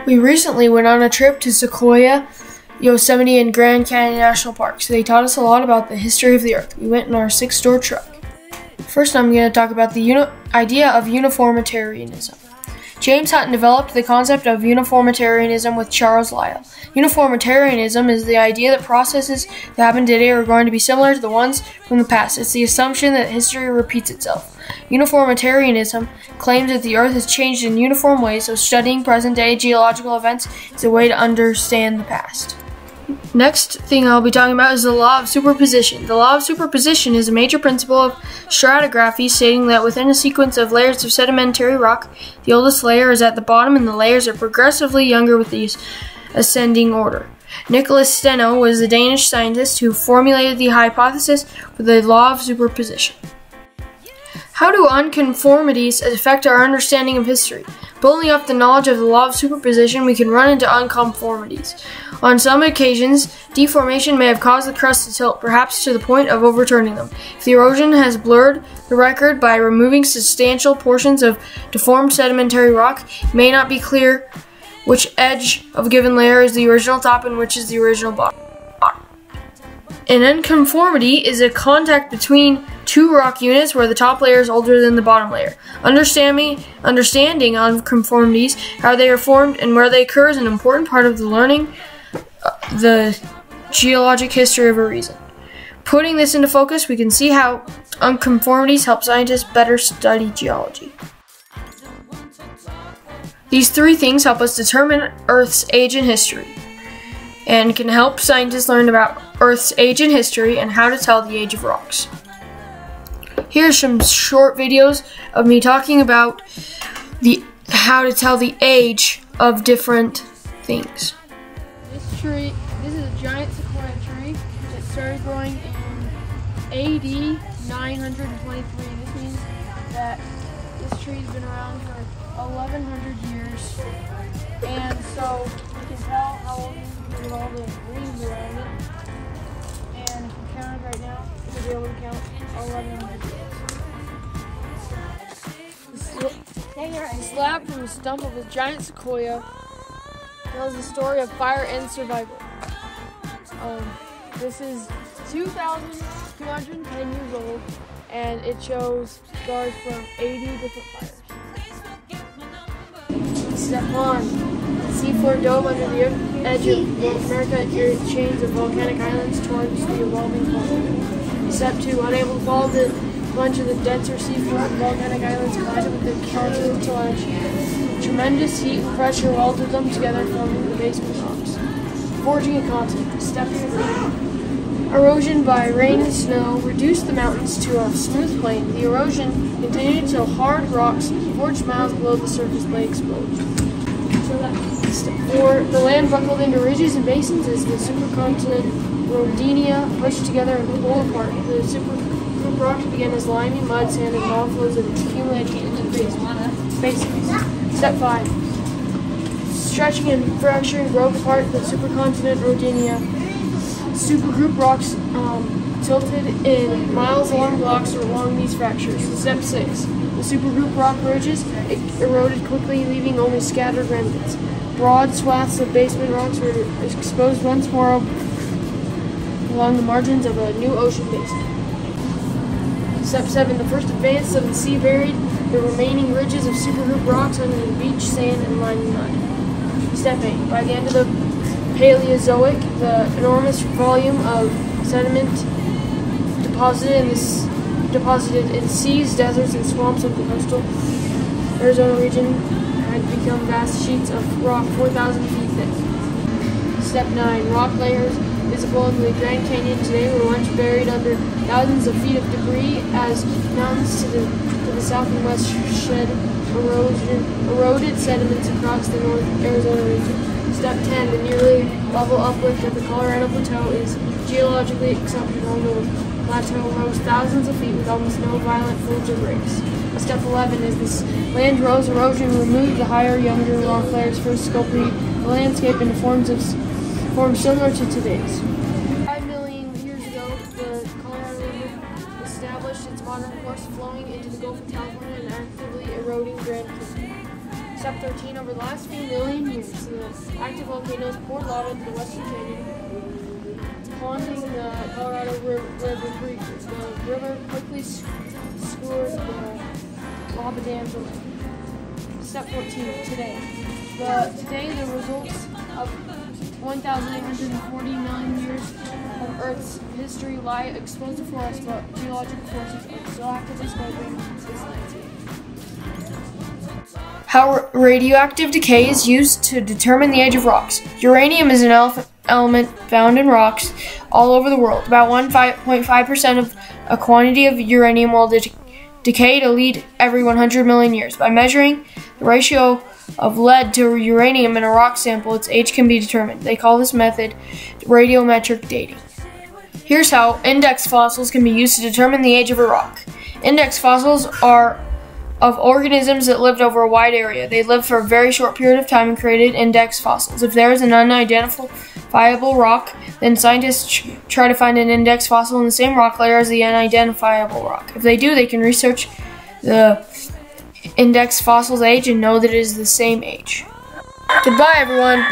We recently went on a trip to Sequoia, Yosemite, and Grand Canyon National Parks. They taught us a lot about the history of the Earth. We went in our 6-door truck. First, I'm going to talk about the idea of uniformitarianism. James Hutton developed the concept of uniformitarianism with Charles Lyell. Uniformitarianism is the idea that processes that happen today are going to be similar to the ones from the past. It's the assumption that history repeats itself. Uniformitarianism claims that the Earth has changed in uniform ways, so studying present-day geological events is a way to understand the past. Next thing I'll be talking about is the law of superposition. The law of superposition is a major principle of stratigraphy, stating that within a sequence of layers of sedimentary rock, the oldest layer is at the bottom and the layers are progressively younger with the ascending order. Nicholas Steno was a Danish scientist who formulated the hypothesis for the law of superposition. How do unconformities affect our understanding of history? Building up the knowledge of the law of superposition, we can run into unconformities. On some occasions, deformation may have caused the crust to tilt, perhaps to the point of overturning them. If the erosion has blurred the record by removing substantial portions of deformed sedimentary rock, it may not be clear which edge of a given layer is the original top and which is the original bottom. An unconformity is a contact between two rock units where the top layer is older than the bottom layer. Understanding unconformities, how they are formed, and where they occur is an important part of the learning the geologic history of a region. Putting this into focus, we can see how unconformities help scientists better study geology. These three things help us determine Earth's age and history, and can help scientists learn about Earth's age and history and how to tell the age of rocks. Here's some short videos of me talking about how to tell the age of different things. This is a giant sequoia tree that started growing in AD 923. This means that this tree has been around for 1,100 years, and so you can tell how old it is with all the leaves around it. And if you count it right now, you'll be able to count 1,100 years. A slab from the stump of a giant sequoia tells the story of fire and survival. This is 2,210 years old, and it shows scars from 80 different fires. Step 1. Seafloor dove under the edge of North America carried chains of volcanic islands towards the evolving continent. Step 2. Unable to follow the plunge of the denser seafloor, volcanic islands collided with the continental edge. Tremendous heat and pressure welded them together, forming the basement rocks. Forging a continent. Step 3. Erosion by rain and snow reduced the mountains to a smooth plain. The erosion continued until hard rocks forged miles below the surface lay exposed. Step 4. The land buckled into ridges and basins as the supercontinent Rodinia pushed together and pulled apart. The supergroup rocks began as limey, mud, sand, and lava flows that accumulated into the basins. Step 5. Stretching and fracturing broke apart the supercontinent Rodinia. Supergroup rocks tilted in miles long blocks along these fractures. Step 6. The supergroup rock ridges eroded quickly, leaving only scattered remnants. Broad swaths of basement rocks were exposed once more along the margins of a new ocean basin. Step 7. The first advance of the sea buried the remaining ridges of supergroup rocks under the beach, sand, and limy mud. Step 8. By the end of the Paleozoic, the enormous volume of sediment deposited in seas, deserts, and swamps of the coastal Arizona region had become vast sheets of rock 4,000 feet thick. Step 9. Rock layers visible in the Grand Canyon today were once buried under thousands of feet of debris as mountains to the south and west shed eroded sediments across the North Arizona region. Step 10. The nearly level uplift of the Colorado Plateau is geologically exceptional. The plateau rose thousands of feet with almost no violent folds or breaks. Step 11. As this land rose, erosion removed the higher, younger rock layers, first sculpting the landscape into forms similar to today's. 5 million years ago, the Colorado River established its modern course, flowing into the Gulf of California and actively eroding Grand Canyon. Step 13. Over the last few million years, the active volcanoes poured lava into the Western Canyon, ponding the Colorado River Creek. The river quickly scoured the lava dams away. Step 14. Today, the results of 1,840 million years of Earth's history lie exposed before us, but geological forces are still actively sculpting this landscape. How radioactive decay is used to determine the age of rocks. Uranium is an element found in rocks all over the world. About 1.5% of a quantity of uranium will decay to lead every 100 million years. By measuring the ratio of lead to uranium in a rock sample, its age can be determined. They call this method radiometric dating. Here's how index fossils can be used to determine the age of a rock. Index fossils are of organisms that lived over a wide area. They lived for a very short period of time and created index fossils. If there is an unidentifiable rock, then scientists try to find an index fossil in the same rock layer as the unidentifiable rock. If they do, they can research the index fossil's age and know that it is the same age. Goodbye, everyone.